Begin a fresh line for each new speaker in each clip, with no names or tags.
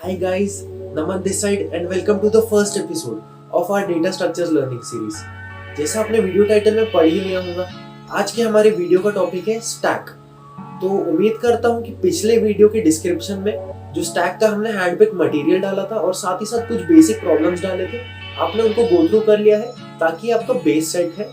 Hi guys, Naman this side and welcome to the first episode of our data structures learning series. जैसा आपने video title में पढ़ ही लिया होगा, आज के हमारे वीडियो का टॉपिक है स्टैक। तो उम्मीद करता हूँ कि पिछले वीडियो के डिस्क्रिप्शन में जो स्टैक का हमने हैंडपिक मटेरियल डाला था और साथ ही साथ कुछ बेसिक प्रॉब्लम्स डाले थे, आपने उनको गो थ्रू कर लिया है ताकि आपका बेस सेट है।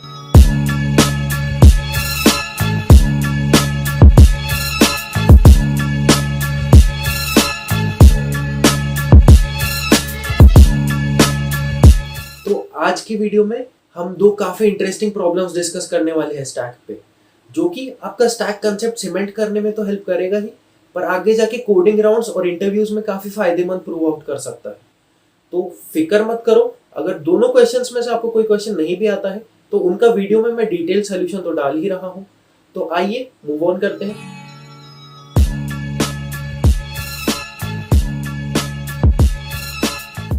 आज की वीडियो में हम दो काफी इंटरेस्टिंग प्रॉब्लम्स डिस्कस करने वाले हैं स्टैक पे, जो कि आपका स्टैक कंसेप्ट सीमेंट करने में तो हेल्प करेगा ही, पर आगे जाके कोडिंग राउंड्स और इंटरव्यूज में काफी फायदेमंद प्रूव आउट कर सकता है। तो फिक्र मत करो, अगर दोनों क्वेश्चंस में से आपको कोई क्वेश्चन नहीं भी आता है तो उनका वीडियो में मैं डिटेल सोल्यूशन तो डाल ही रहा हूँ। तो आइए मूव ऑन करते हैं।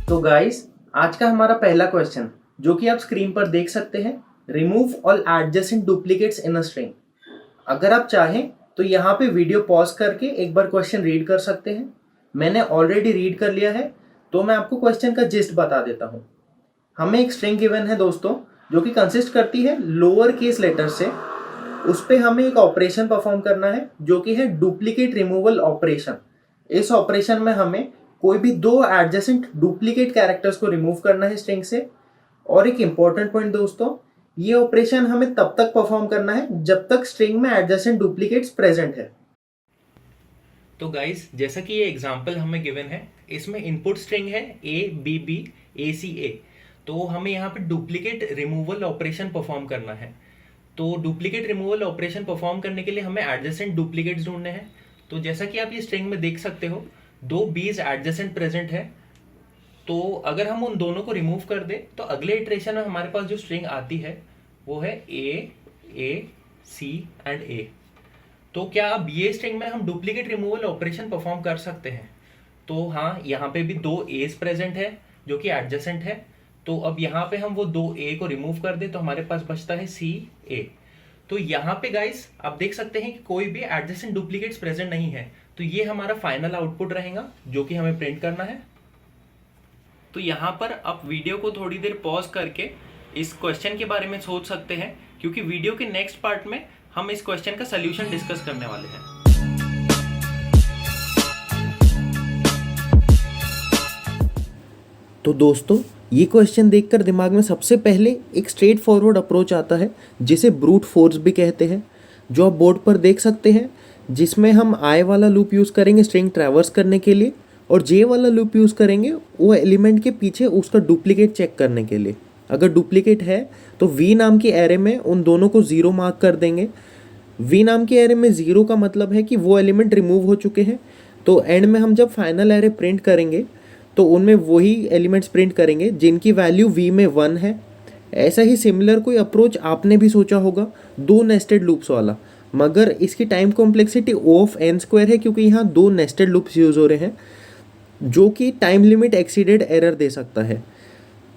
तो गाइस, आज का हमारा पहला क्वेश्चन जो कि आप स्क्रीन पर देख सकते हैं, remove all adjacent duplicates in a string. अगर आप चाहें तो यहाँ पे वीडियो पॉज करके एक बार क्वेश्चन रीड कर सकते हैं। मैंने ऑलरेडी रीड कर लिया है, तो मैं आपको क्वेश्चन का जिस्ट बता देता हूँ। हमें एक स्ट्रिंग गिवन है दोस्तों, जो कि कंसिस्ट करती है लोअर केस लेटर से। उस पर हमें एक ऑपरेशन परफॉर्म करना है जो कि है डुप्लीकेट रिमूवल ऑपरेशन। इस ऑपरेशन में हमें कोई भी दो एडजेसेंट डुप्लीकेट कैरेक्टर्स को रिमूव करना है स्ट्रिंग से। और एक इंपॉर्टेंट पॉइंट दोस्तों, ये ऑपरेशन हमें तब तक परफॉर्म करना है जब तक स्ट्रिंग में एडजेसेंट डुप्लीकेट्स प्रेजेंट है।
तो गाइस, जैसा कि ये एग्जांपल हमें गिवन है, इसमें इनपुट स्ट्रिंग है ABB ACA। तो हमें यहाँ पे डुप्लीकेट रिमूवल ऑपरेशन परफॉर्म करना है। तो डुप्लीकेट रिमूवल ऑपरेशन परफॉर्म करने के लिए हमें एडजेसेंट डुप्लीकेट्स ढूंढने हैं। तो जैसा कि आप ये स्ट्रिंग में देख सकते हो, दो बीज एडजेसेंट प्रेजेंट है। तो अगर हम उन दोनों को रिमूव कर दे तो अगले इटरेशन में हमारे पास जो स्ट्रिंग आती है वो है A C एंड A। तो क्या अब ये स्ट्रिंग में हम डुप्लीकेट रिमूवल ऑपरेशन परफॉर्म कर सकते हैं? तो हाँ, यहाँ पे भी दो A's प्रेजेंट है जो कि एडजेसेंट है। तो अब यहाँ पे हम वो दो A को रिमूव कर दे तो हमारे पास बचता है C A। तो यहाँ पे गाइस आप देख सकते हैं कि कोई भी एडजेसेंट डुप्लीकेट्स प्रेजेंट नहीं है। तो ये हमारा फाइनल आउटपुट रहेगा जो कि हमें प्रिंट करना है। तो यहाँ पर आप वीडियो को थोड़ी देर पॉज करके इस क्वेश्चन के बारे में सोच सकते हैं, क्योंकि वीडियो के नेक्स्ट पार्ट में हम इस क्वेश्चन का सलूशन डिस्कस करने वाले हैं।
तो दोस्तों, ये क्वेश्चन देखकर दिमाग में सबसे पहले एक स्ट्रेट फॉरवर्ड अप्रोच आता है जिसे ब्रूट फोर्स भी कहते हैं, जो आप बोर्ड पर देख सकते हैं, जिसमें हम आई वाला लूप यूज़ करेंगे स्ट्रिंग ट्रैवर्स करने के लिए और जे वाला लूप यूज़ करेंगे वो एलिमेंट के पीछे उसका डुप्लीकेट चेक करने के लिए। अगर डुप्लीकेट है तो वी नाम की एरे में उन दोनों को ज़ीरो मार्क कर देंगे। वी नाम की एरे में ज़ीरो का मतलब है कि वो एलिमेंट रिमूव हो चुके हैं। तो एंड में हम जब फाइनल एरे प्रिंट करेंगे तो उनमें वही एलिमेंट्स प्रिंट करेंगे जिनकी वैल्यू वी में 1 है। ऐसा ही सिमिलर कोई अप्रोच आपने भी सोचा होगा दो नेस्टेड लूप्स वाला, मगर इसकी time complexity O of n square है, क्योंकि यहाँ दो नेस्टेड लूप्स यूज़ हो रहे हैं जो कि टाइम लिमिट एक्सीडेड एरर दे सकता है।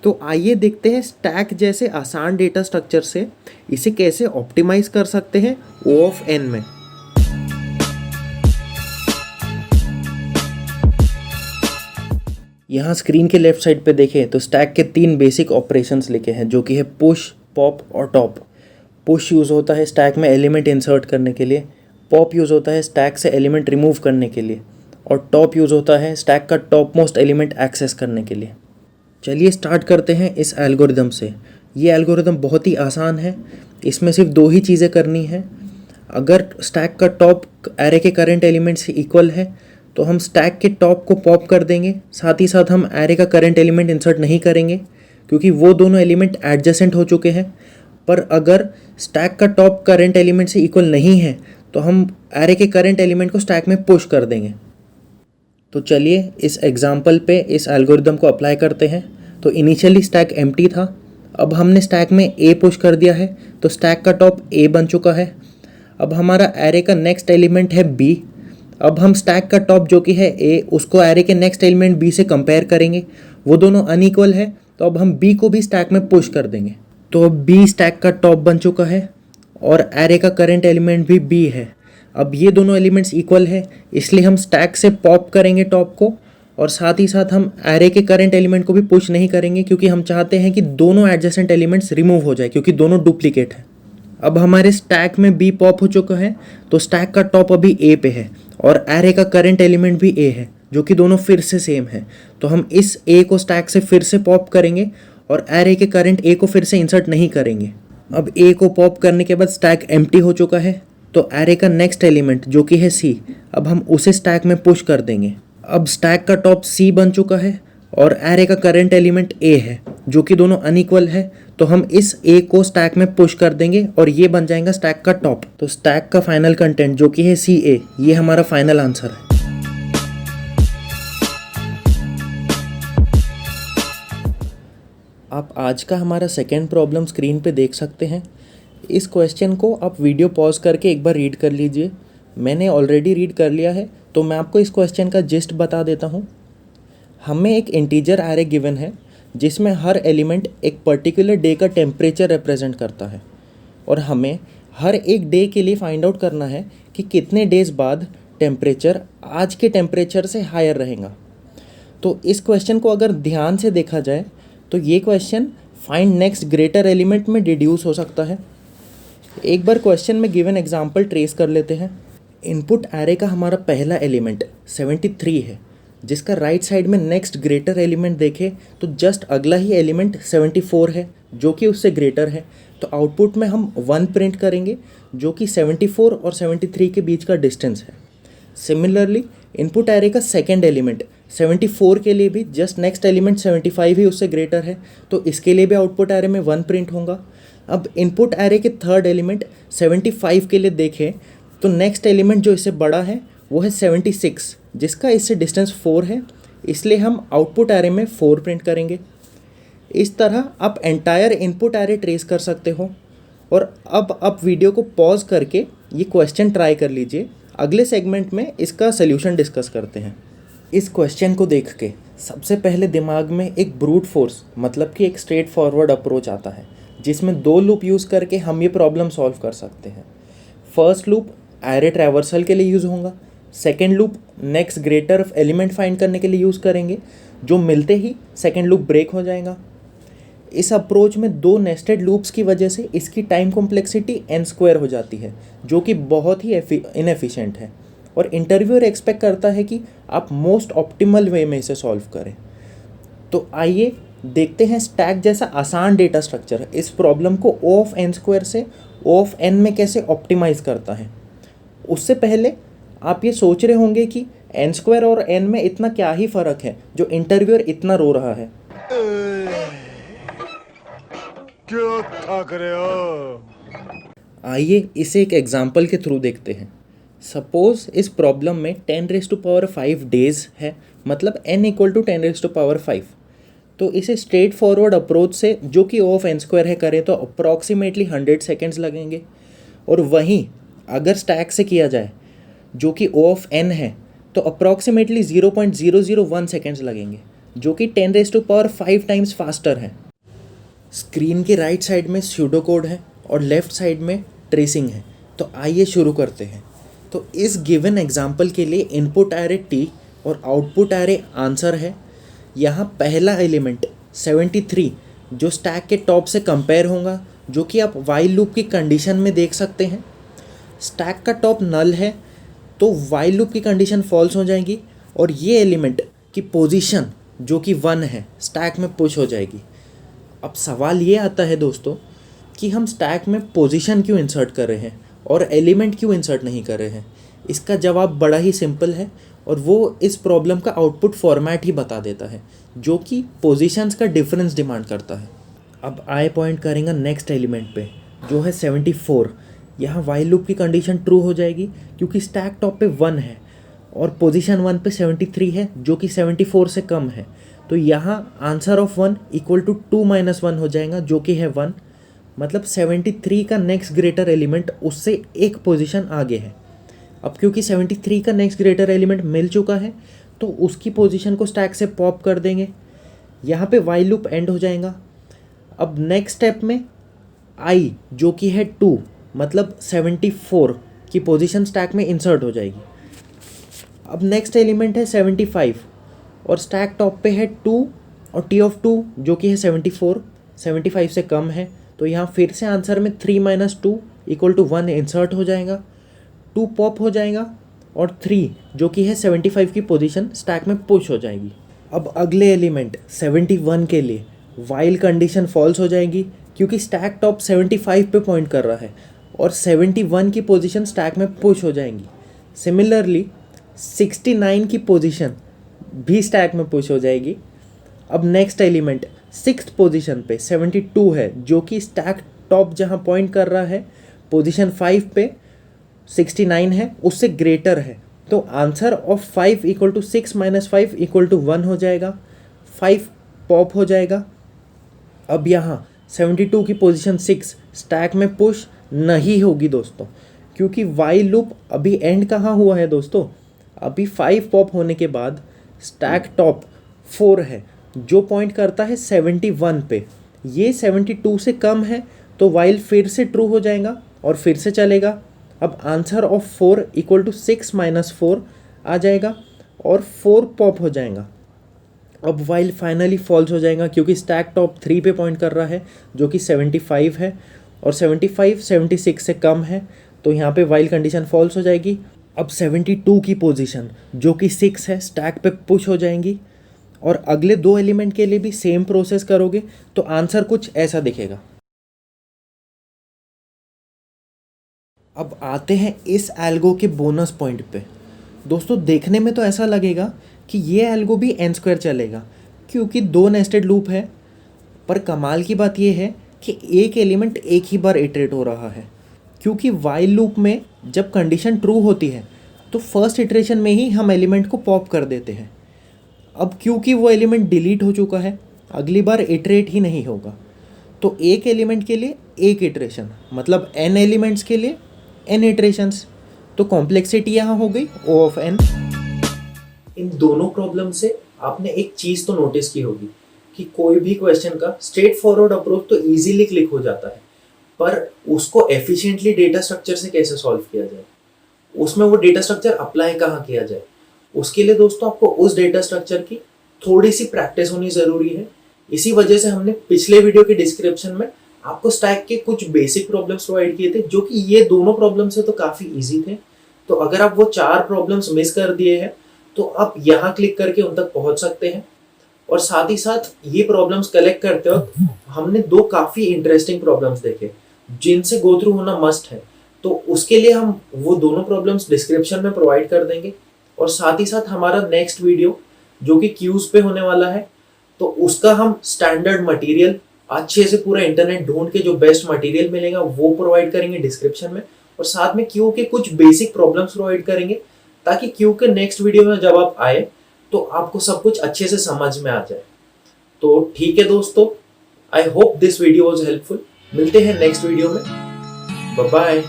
तो आइए देखते हैं स्टैक जैसे आसान डेटा स्ट्रक्चर से इसे कैसे ऑप्टिमाइज कर सकते हैं O ऑफ n में। यहाँ स्क्रीन के लेफ्ट साइड पे देखें तो स्टैक के तीन बेसिक ऑपरेशंस लिखे हैं, जो कि है पुश, पॉप और टॉप। पुश यूज़ होता है स्टैक में एलिमेंट इंसर्ट करने के लिए, पॉप यूज़ होता है स्टैक से एलिमेंट रिमूव करने के लिए, और टॉप यूज़ होता है स्टैक का टॉप मोस्ट एलिमेंट एक्सेस करने के लिए। चलिए स्टार्ट करते हैं इस एल्गोरिदम से। ये एल्गोरिदम बहुत ही आसान है, इसमें सिर्फ दो ही चीज़ें करनी है। अगर स्टैक का टॉप एरे के करंट एलिमेंट से इक्वल है तो हम स्टैक के टॉप को पॉप कर देंगे, साथ ही साथ हम एरे का करंट एलिमेंट इंसर्ट नहीं करेंगे क्योंकि वो दोनों एलिमेंट एडजेसेंट हो चुके हैं। पर अगर स्टैक का टॉप करंट एलिमेंट से इक्वल नहीं है तो हम एरे के करंट एलिमेंट को स्टैक में पुश कर देंगे। तो चलिए इस एग्जांपल पे इस एल्गोरिदम को अप्लाई करते हैं। तो इनिशियली स्टैक एम्प्टी था, अब हमने स्टैक में A पुश कर दिया है तो स्टैक का टॉप A बन चुका है। अब हमारा एरे का नेक्स्ट एलिमेंट है B। अब हम स्टैक का टॉप जो कि है A उसको एरे के नेक्स्ट एलिमेंट B से कंपेयर करेंगे, वो दोनों अनइक्वल है तो अब हम B को भी स्टैक में पुश कर देंगे। तो अब B स्टैक का टॉप बन चुका है और एरे का करंट एलिमेंट भी B है। अब ये दोनों एलिमेंट्स इक्वल है, इसलिए हम स्टैक से पॉप करेंगे टॉप को और साथ ही साथ हम एरे के करंट एलिमेंट को भी पुश नहीं करेंगे, क्योंकि हम चाहते हैं कि दोनों एडजेसेंट एलिमेंट्स रिमूव हो जाए, क्योंकि दोनों डुप्लीकेट हैं। अब हमारे स्टैक में बी पॉप हो चुका है, तो स्टैक का टॉप अभी ए पे है और एरे का करंट एलिमेंट भी ए है, जो कि दोनों फिर से सेम है। तो हम इस ए को स्टैक से फिर से पॉप करेंगे और एरे के करंट ए को फिर से इंसर्ट नहीं करेंगे। अब ए को पॉप करने के बाद स्टैक एम्प्टी हो चुका है, तो एरे का नेक्स्ट एलिमेंट जो कि है सी, अब हम उसे स्टैक में पुश कर देंगे। अब स्टैक का टॉप सी बन चुका है और एरे का करंट एलिमेंट ए है, जो कि दोनों अनइक्वल है, तो हम इस ए को स्टैक में पुश कर देंगे और ये बन जाएगा स्टैक का टॉप। तो स्टैक का फाइनल कंटेंट जो कि है सी ए, ये हमारा फाइनल आंसर है। आप आज का हमारा सेकेंड प्रॉब्लम स्क्रीन पे देख सकते हैं। इस क्वेश्चन को आप वीडियो पॉज करके एक बार रीड कर लीजिए। मैंने ऑलरेडी रीड कर लिया है, तो मैं आपको इस क्वेश्चन का जिस्ट बता देता हूँ। हमें एक इंटीजर एरे गिवन है जिसमें हर एलिमेंट एक पर्टिकुलर डे का टेम्परेचर रिप्रेजेंट करता है, और हमें हर एक डे के लिए फाइंड आउट करना है कि कितने डेज बाद टेम्परेचर आज के टेम्परेचर से हायर रहेगा। तो इस क्वेश्चन को अगर ध्यान से देखा जाए तो ये question find next greater element में डिड्यूस हो सकता है। एक बार क्वेश्चन में गिवन एग्जांपल ट्रेस कर लेते हैं। इनपुट एरे का हमारा पहला एलिमेंट 73 है, जिसका राइट साइड में नेक्स्ट ग्रेटर एलिमेंट देखें तो जस्ट अगला ही एलिमेंट 74 है, जो कि उससे ग्रेटर है। तो आउटपुट में हम 1 प्रिंट करेंगे, जो कि 74 और 73 के बीच का डिस्टेंस है। सिमिलरली इनपुट एरे का सेकेंड एलिमेंट 74 के लिए भी जस्ट नेक्स्ट एलिमेंट 75 ही उससे ग्रेटर है, तो इसके लिए भी आउटपुट एरे में 1 प्रिंट होगा। अब इनपुट एरे के थर्ड एलिमेंट 75 के लिए देखें तो नेक्स्ट एलिमेंट जो इससे बड़ा है वो है 76, जिसका इससे डिस्टेंस 4 है, इसलिए हम आउटपुट एरे में 4 प्रिंट करेंगे। इस तरह आप एंटायर इनपुट एरे ट्रेस कर सकते हो। और अब आप वीडियो को पॉज करके ये क्वेश्चन ट्राई कर लीजिए। अगले सेगमेंट में इसका सल्यूशन डिस्कस करते हैं। इस क्वेश्चन को देख के सबसे पहले दिमाग में एक ब्रूट फोर्स मतलब कि एक स्ट्रेट फॉरवर्ड अप्रोच आता है, जिसमें 2 लूप यूज़ करके हम ये प्रॉब्लम सॉल्व कर सकते हैं। फर्स्ट लूप एरे ट्रैवर्सल के लिए यूज़ होगा, second loop next greater element find करने के लिए यूज़ करेंगे, जो मिलते ही सेकेंड लूप ब्रेक हो जाएगा। इस अप्रोच में 2 नेस्टेड लूप्स की वजह से इसकी टाइम कॉम्प्लेक्सिटी n² हो जाती है, जो कि बहुत ही इनएफिशिएंट है, और इंटरव्यूअर एक्सपेक्ट करता है कि आप मोस्ट ऑप्टिमल वे में इसे सॉल्व करें। तो आइए देखते हैं स्टैक जैसा आसान डेटा स्ट्रक्चर इस प्रॉब्लम को O ऑफ n² से O ऑफ n में कैसे ऑप्टिमाइज़ करता है। उससे पहले आप ये सोच रहे होंगे कि n² और n में इतना क्या ही फ़र्क है जो इंटरव्यूअर इतना रो रहा है।
क्यों थक रहे हो?
आइए इसे एक एग्जाम्पल के थ्रू देखते हैं। सपोज इस प्रॉब्लम में 10⁵ डेज है, मतलब n = 10⁵ तो इसे स्ट्रेट फॉरवर्ड अप्रोच से जो कि O ऑफ n² है करें तो अप्रॉक्सीमेटली 100 सेकेंड्स लगेंगे। और वहीं अगर स्टैक से किया जाए जो कि O ऑफ n है तो अप्रॉक्सीमेटली 0.001 सेकेंड्स लगेंगे, जो कि 10⁵ टाइम्स फास्टर है। स्क्रीन के राइट साइड में स्यूडो कोड है और लेफ़्ट साइड में ट्रेसिंग है। तो आइए शुरू करते हैं। तो इस गिवन एग्जांपल के लिए इनपुट एरे T और आउटपुट एरे आंसर है। यहाँ पहला एलिमेंट 73 जो स्टैक के टॉप से कंपेयर होगा, जो कि आप वाइल लूप की कंडीशन में देख सकते हैं। स्टैक का टॉप नल है तो वाइल लूप की कंडीशन फॉल्स हो जाएगी और ये एलिमेंट की पोजीशन जो कि 1 है स्टैक में पुश हो जाएगी। अब सवाल ये आता है दोस्तों कि हम स्टैक में पोजीशन क्यों इंसर्ट कर रहे हैं और एलिमेंट क्यों इंसर्ट नहीं कर रहे हैं। इसका जवाब बड़ा ही सिंपल है और वो इस प्रॉब्लम का आउटपुट फॉर्मेट ही बता देता है, जो कि पोजीशंस का डिफरेंस डिमांड करता है। अब आई पॉइंट करेंगे नेक्स्ट एलिमेंट पे जो है 74। यहाँ वाइल लूप की कंडीशन ट्रू हो जाएगी क्योंकि स्टैक टॉप पे 1 है और पोजीशन 1 पे 73 है जो कि 74 से कम है। तो यहाँ आंसर ऑफ 1 = 2 - 1 हो जाएगा, जो कि है 1। मतलब 73 का नेक्स्ट ग्रेटर एलिमेंट उससे एक पोजीशन आगे है। अब क्योंकि 73 का नेक्स्ट ग्रेटर एलिमेंट मिल चुका है तो उसकी पोजीशन को स्टैक से पॉप कर देंगे। यहाँ पे वाइल लूप एंड हो जाएगा। अब नेक्स्ट स्टेप में i जो कि है 2 मतलब 74 की पोजीशन स्टैक में इंसर्ट हो जाएगी। अब नेक्स्ट एलिमेंट है 75 और स्टैक टॉप पे है 2 और टी ऑफ 2 जो कि है 74, 75 से कम है। तो यहाँ फिर से आंसर में 3 - 2 = 1 इंसर्ट हो जाएगा, 2 पॉप हो जाएगा और 3 जो कि है 75 की पोजीशन स्टैक में पुश हो जाएगी। अब अगले एलिमेंट 71 के लिए वाइल कंडीशन फॉल्स हो जाएगी क्योंकि स्टैक टॉप 75 पे पॉइंट कर रहा है और 71 की पोजीशन स्टैक में पुश हो जाएंगी। सिमिलरली 69 की पोजीशन भी स्टैक में पुश हो जाएगी। अब नेक्स्ट एलिमेंट 6th पोजीशन पे 72 है जो कि स्टैक टॉप जहाँ पॉइंट कर रहा है पोजीशन 5 पे 69 है उससे ग्रेटर है। तो आंसर ऑफ 5 = 6 - 5 = 1 हो जाएगा, 5 पॉप हो जाएगा। अब यहाँ 72 की पोजीशन 6 स्टैक में पुश नहीं होगी दोस्तों, क्योंकि वाइल लूप अभी एंड कहाँ हुआ है दोस्तों, अभी 5 पॉप होने के बाद स्टैक टॉप 4 है जो पॉइंट करता है 71 पे। ये 72 से कम है तो वाइल फिर से ट्रू हो जाएगा और फिर से चलेगा। अब आंसर ऑफ 4 = 6 - 4 आ जाएगा और 4 पॉप हो जाएगा। अब वाइल फाइनली फॉल्स हो जाएगा क्योंकि स्टैक टॉप 3 पे पॉइंट कर रहा है जो कि 75 है और 75 76 से कम है, तो यहाँ पे वाइल कंडीशन फॉल्स हो जाएगी। अब 72 की पोजीशन जो कि 6 है स्टैक पे पुश हो जाएंगी और अगले 2 एलिमेंट के लिए भी सेम प्रोसेस करोगे तो आंसर कुछ ऐसा दिखेगा। अब आते हैं इस एल्गो के बोनस पॉइंट पे। दोस्तों देखने में तो ऐसा लगेगा कि ये एल्गो भी n² चलेगा क्योंकि 2 नेस्टेड लूप है, पर कमाल की बात ये है कि एक एलिमेंट एक ही बार इटरेट हो रहा है, क्योंकि वाइल लूप में जब कंडीशन ट्रू होती है तो फर्स्ट इटरेशन में ही हम एलिमेंट को पॉप कर देते हैं। अब क्योंकि वो एलिमेंट डिलीट हो चुका है अगली बार इटरेट ही नहीं होगा, तो एक एलिमेंट के लिए एक इटरेशन मतलब n एलिमेंट्स के लिए n इटरेशंस। तो कॉम्प्लेक्सिटी यहाँ हो गई O of n। इन दोनों प्रॉब्लम से आपने एक चीज़ तो नोटिस की होगी कि कोई भी क्वेश्चन का स्ट्रेट फॉरवर्ड अप्रोच तो इजीली क्लिक हो जाता है, पर उसको एफिशिएंटली डेटा स्ट्रक्चर से कैसे सॉल्व किया जाए, उसमें वो डेटा स्ट्रक्चर अप्लाई कहाँ किया जाए, उसके लिए दोस्तों आपको उस डेटा स्ट्रक्चर की थोड़ी सी प्रैक्टिस होनी ज़रूरी है। इसी वजह से हमने पिछले वीडियो के डिस्क्रिप्शन में आपको स्टैक के कुछ बेसिक प्रॉब्लम्स प्रोवाइड किए थे जो कि ये दोनों प्रॉब्लम्स है तो काफ़ी ईजी थे। तो अगर आप वो 4 प्रॉब्लम्स मिस कर दिए हैं तो आप यहाँ क्लिक करके उन तक पहुँच सकते हैं। और साथ ही साथ ये प्रॉब्लम्स कलेक्ट करते वक्त हमने 2 काफ़ी इंटरेस्टिंग प्रॉब्लम्स देखे जिनसे गो थ्रू होना मस्ट है, तो उसके लिए हम वो दोनों प्रॉब्लम्स डिस्क्रिप्शन में प्रोवाइड कर देंगे। और साथ ही साथ हमारा नेक्स्ट वीडियो जो कि क्यूज पे होने वाला है, तो उसका हम स्टैंडर्ड मटेरियल अच्छे से पूरा इंटरनेट ढूंढ के जो बेस्ट मटेरियल मिलेगा वो प्रोवाइड करेंगे डिस्क्रिप्शन में, और साथ में क्यू के कुछ बेसिक प्रॉब्लम्स प्रोवाइड करेंगे ताकि क्यू के नेक्स्ट वीडियो में जब आप आए तो आपको सब कुछ अच्छे से समझ में आ जाए। तो ठीक है दोस्तों, I hope this video was helpful. मिलते हैं नेक्स्ट वीडियो में, बाय बाय।